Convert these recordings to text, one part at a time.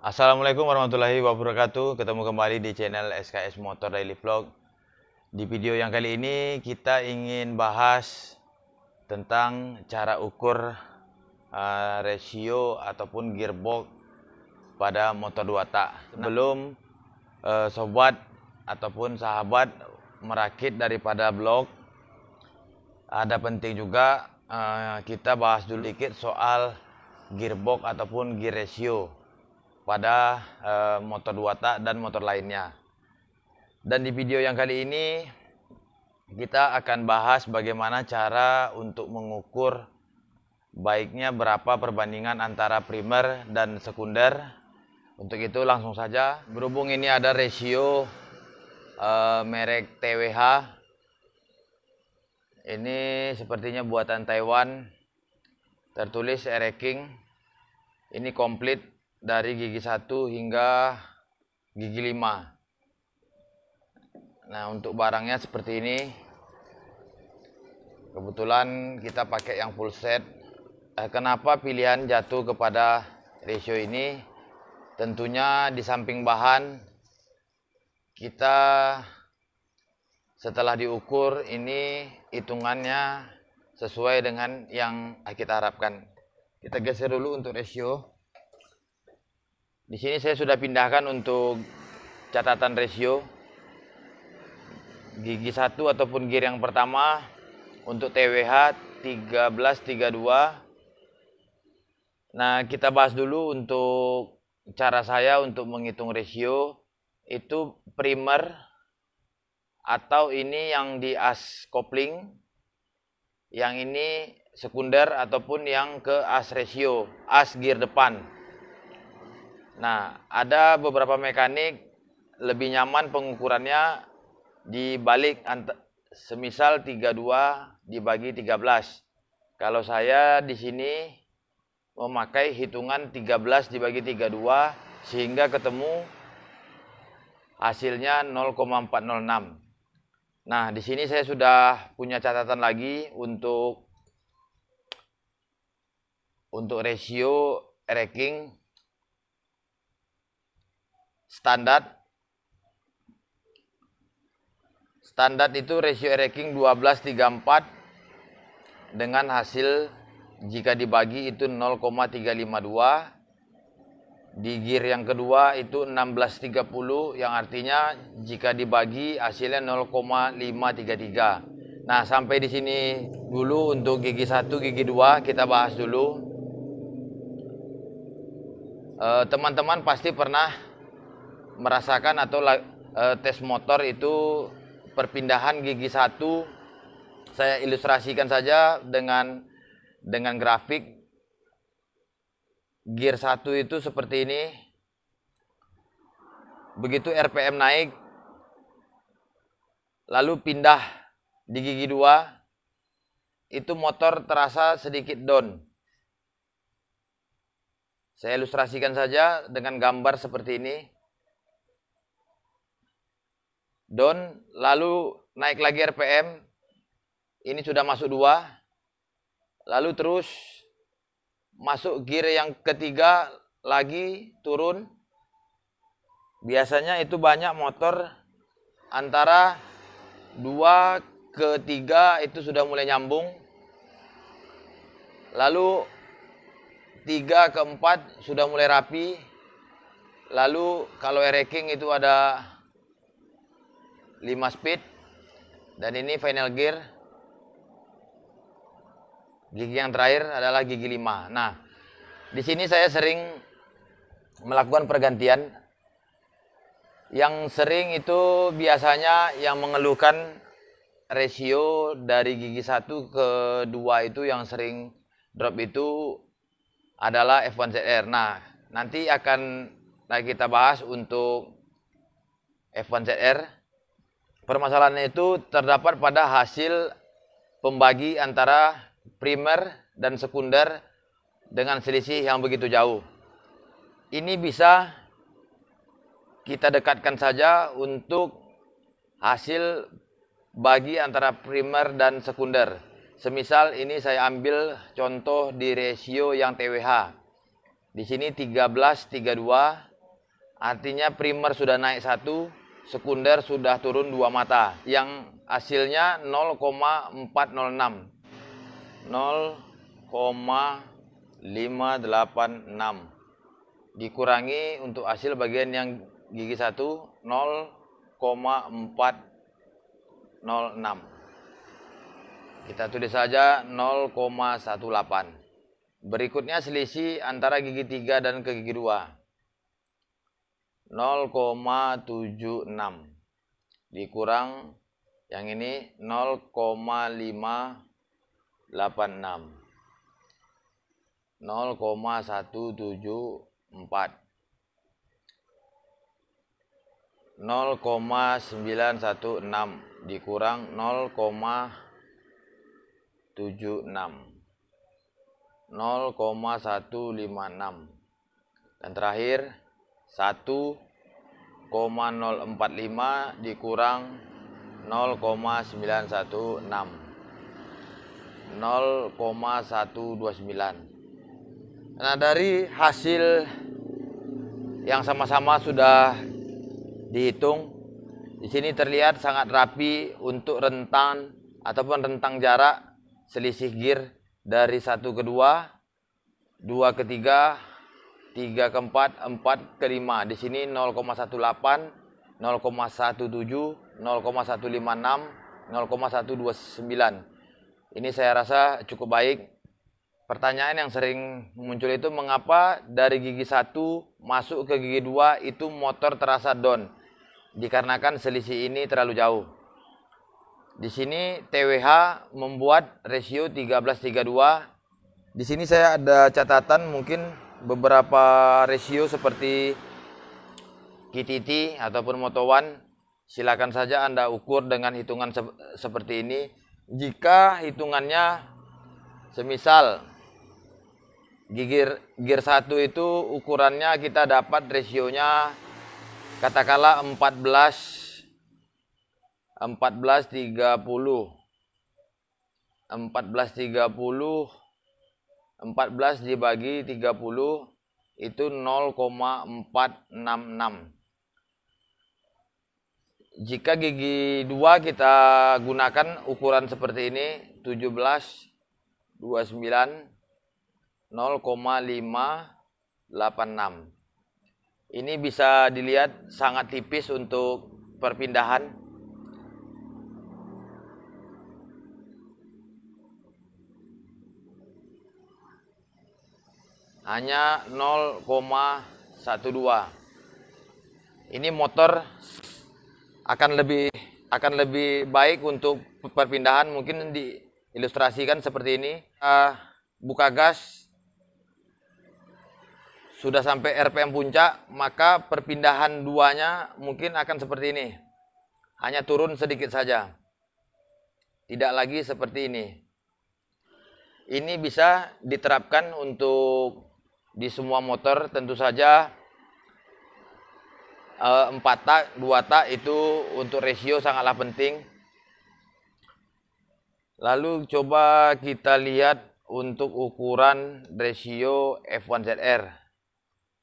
Assalamualaikum warahmatullahi wabarakatuh. Ketemu kembali di channel SKS Motor Daily Vlog. Di video yang kali ini kita ingin bahas tentang cara ukur rasio ataupun gearbox pada motor 2 tak. Sebelum sobat ataupun sahabat merakit daripada blog, ada penting juga kita bahas dulu dikit soal gearbox ataupun gear ratio pada motor 2 tak dan motor lainnya. Dan di video yang kali ini kita akan bahas bagaimana cara untuk mengukur baiknya berapa perbandingan antara primer dan sekunder. Untuk itu langsung saja, berhubung ini ada rasio merek TWH. Ini sepertinya buatan Taiwan, tertulis Ereking. Ini komplit dari gigi 1 hingga gigi 5. Nah, untuk barangnya seperti ini. Kebetulan kita pakai yang full set. Kenapa pilihan jatuh kepada ratio ini? Tentunya di samping bahan, kita setelah diukur ini hitungannya sesuai dengan yang kita harapkan. Kita geser dulu untuk ratio. Di sini saya sudah pindahkan untuk catatan rasio gigi 1 ataupun gear yang pertama untuk TWH 1332. Nah, kita bahas dulu untuk cara saya untuk menghitung rasio. Itu primer atau ini yang di as kopling, yang ini sekunder ataupun yang ke as ratio, as gear depan. Nah, ada beberapa mekanik lebih nyaman pengukurannya dibalik, semisal 32 dibagi 13. Kalau saya di sini memakai hitungan 13 dibagi 32 sehingga ketemu hasilnya 0,406. Nah, di sini saya sudah punya catatan lagi untuk rasio Ereking standar itu rasio Ereking 1234 dengan hasil jika dibagi itu 0,352. Di gear yang kedua itu 1630 yang artinya jika dibagi hasilnya 0,533. Nah, sampai di sini dulu untuk gigi 1, gigi 2 kita bahas dulu. Teman-teman pasti pernah merasakan atau tes motor itu perpindahan gigi 1. Saya ilustrasikan saja dengan grafik. Gear 1 itu seperti ini. Begitu RPM naik, lalu pindah di gigi 2, itu motor terasa sedikit down. Saya ilustrasikan saja dengan gambar seperti ini. Down, lalu naik lagi RPM, ini sudah masuk 2, lalu terus masuk gear yang ketiga lagi turun. Biasanya itu banyak motor antara 2 ke 3 itu sudah mulai nyambung, lalu 3 ke 4 sudah mulai rapi. Lalu kalau Ereking itu ada 5 speed, dan ini final gear. Gigi yang terakhir adalah gigi 5. Nah, di sini saya sering melakukan pergantian. Yang sering itu biasanya yang mengeluhkan rasio dari gigi 1 ke 2 itu yang sering drop itu adalah F1ZR. Nah, nanti akan kita bahas untuk F1ZR. Permasalahannya itu terdapat pada hasil pembagi antara primer dan sekunder dengan selisih yang begitu jauh. Ini bisa kita dekatkan saja untuk hasil bagi antara primer dan sekunder. Semisal ini saya ambil contoh di rasio yang TWH. Di sini 1332 Artinya primer sudah naik 1, sekunder sudah turun 2 mata. Yang hasilnya 0,406. 0,586. Dikurangi untuk hasil bagian yang gigi 1, 0,406. Kita tulis saja 0,18. Berikutnya selisih antara gigi 3 dan ke gigi 2. 0,76 dikurang yang ini 0,586. 0,174. 0,916 dikurang 0,76. 0,156. Dan terakhir 1,045 dikurang 0,916. 0,129. Nah, dari hasil yang sama-sama sudah dihitung, di sini terlihat sangat rapi untuk rentang ataupun rentang jarak selisih gear dari 1 ke 2, 2 ke 3, 3 ke 4, 4 ke 5. Di sini 0,18, 0,17, 0,156, 0,129. Ini saya rasa cukup baik. Pertanyaan yang sering muncul itu mengapa dari gigi 1 masuk ke gigi 2 itu motor terasa down? Dikarenakan selisih ini terlalu jauh. Di sini TWH membuat rasio 13:32. Di sini saya ada catatan mungkin beberapa rasio seperti KTT ataupun Moto1. Silakan saja Anda ukur dengan hitungan seperti ini. Jika hitungannya semisal gear 1 itu ukurannya kita dapat rasionya katakanlah 14 30. 14 dibagi 30 itu 0,466. Jika gigi 2 kita gunakan ukuran seperti ini 17 29 0,586. Ini bisa dilihat sangat tipis untuk perpindahan. Hanya 0,12. Ini motor akan lebih baik untuk perpindahan, mungkin diilustrasikan seperti ini. Buka gas sudah sampai RPM puncak, maka perpindahan duanya mungkin akan seperti ini. Hanya turun sedikit saja. Tidak lagi seperti ini. Ini bisa diterapkan untuk di semua motor, tentu saja 4 tak, 2 tak itu untuk rasio sangatlah penting. Lalu coba kita lihat untuk ukuran rasio F1ZR.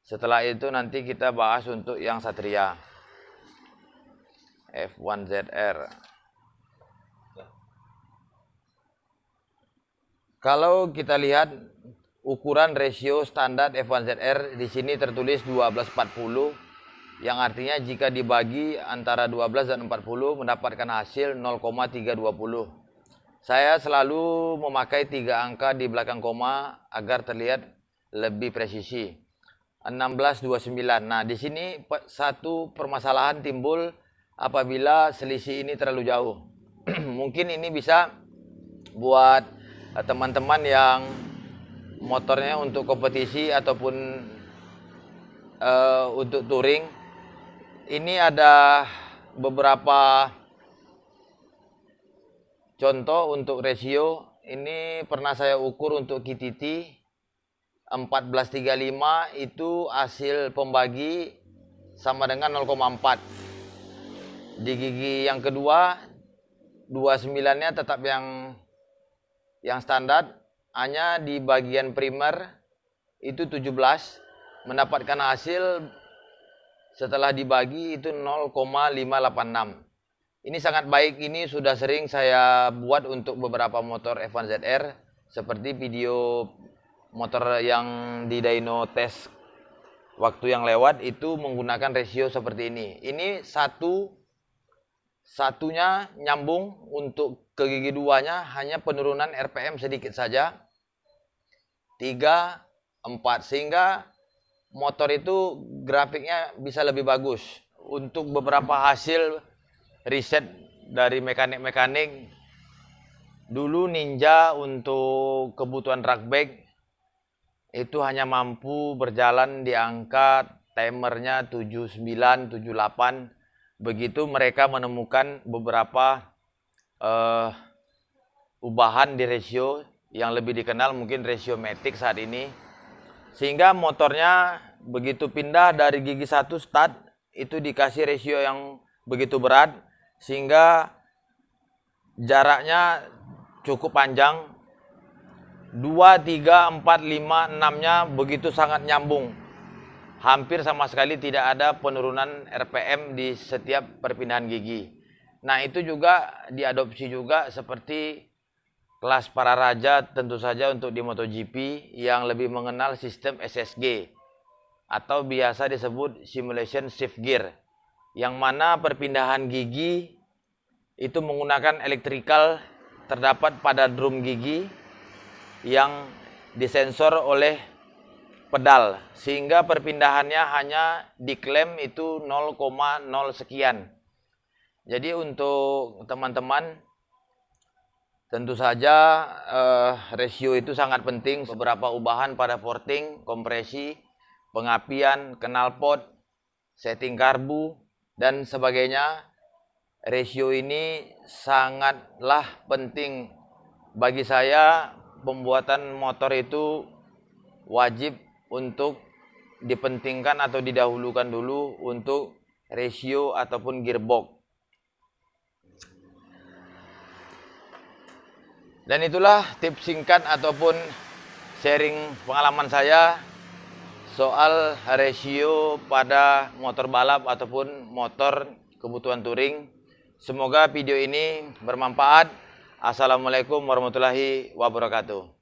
Setelah itu nanti kita bahas untuk yang Satria. F1ZR. Kalau kita lihat ukuran rasio standar F1ZR di sini tertulis 1240, yang artinya jika dibagi antara 12 dan 40 mendapatkan hasil 0,320. Saya selalu memakai 3 angka di belakang koma agar terlihat lebih presisi. 1629. Nah, di sini satu permasalahan timbul apabila selisih ini terlalu jauh. Mungkin ini bisa buat teman-teman yang motornya untuk kompetisi ataupun untuk touring. Ini ada beberapa contoh untuk rasio. Ini pernah saya ukur untuk KTT 1435, itu hasil pembagi sama dengan 0,4. Di gigi yang kedua 29-nya tetap yang standar, hanya di bagian primer itu 17 mendapatkan hasil setelah dibagi itu 0,586. Ini sangat baik, ini sudah sering saya buat untuk beberapa motor F1 ZR, seperti video motor yang di dyno test waktu yang lewat itu menggunakan rasio seperti ini. Ini satunya nyambung, untuk ke gigi duanya hanya penurunan RPM sedikit saja, 3, 4, sehingga motor itu grafiknya bisa lebih bagus. Untuk beberapa hasil riset dari mekanik-mekanik, dulu Ninja untuk kebutuhan drag bike itu hanya mampu berjalan di angka timernya 79, 78. Begitu mereka menemukan beberapa ubahan di rasio yang lebih dikenal mungkin rasio matic saat ini, sehingga motornya begitu pindah dari gigi 1 start itu dikasih rasio yang begitu berat, sehingga jaraknya cukup panjang. 2, 3, 4, 5, 6-nya begitu sangat nyambung. Hampir sama sekali tidak ada penurunan RPM di setiap perpindahan gigi. Nah, itu juga diadopsi juga seperti kelas para raja tentu saja untuk di MotoGP yang lebih mengenal sistem SSG atau biasa disebut simulation shift gear, yang mana perpindahan gigi itu menggunakan elektrikal terdapat pada drum gigi yang disensor oleh pedal, sehingga perpindahannya hanya diklaim itu 0,0 sekian. Jadi untuk teman-teman tentu saja rasio itu sangat penting. Beberapa ubahan pada porting, kompresi, pengapian, knalpot, setting karbu, dan sebagainya. Rasio ini sangatlah penting bagi saya. Pembuatan motor itu wajib untuk dipentingkan atau didahulukan dulu untuk rasio ataupun gearbox. Dan itulah tips singkat ataupun sharing pengalaman saya soal rasio pada motor balap ataupun motor kebutuhan touring. Semoga video ini bermanfaat. Assalamualaikum warahmatullahi wabarakatuh.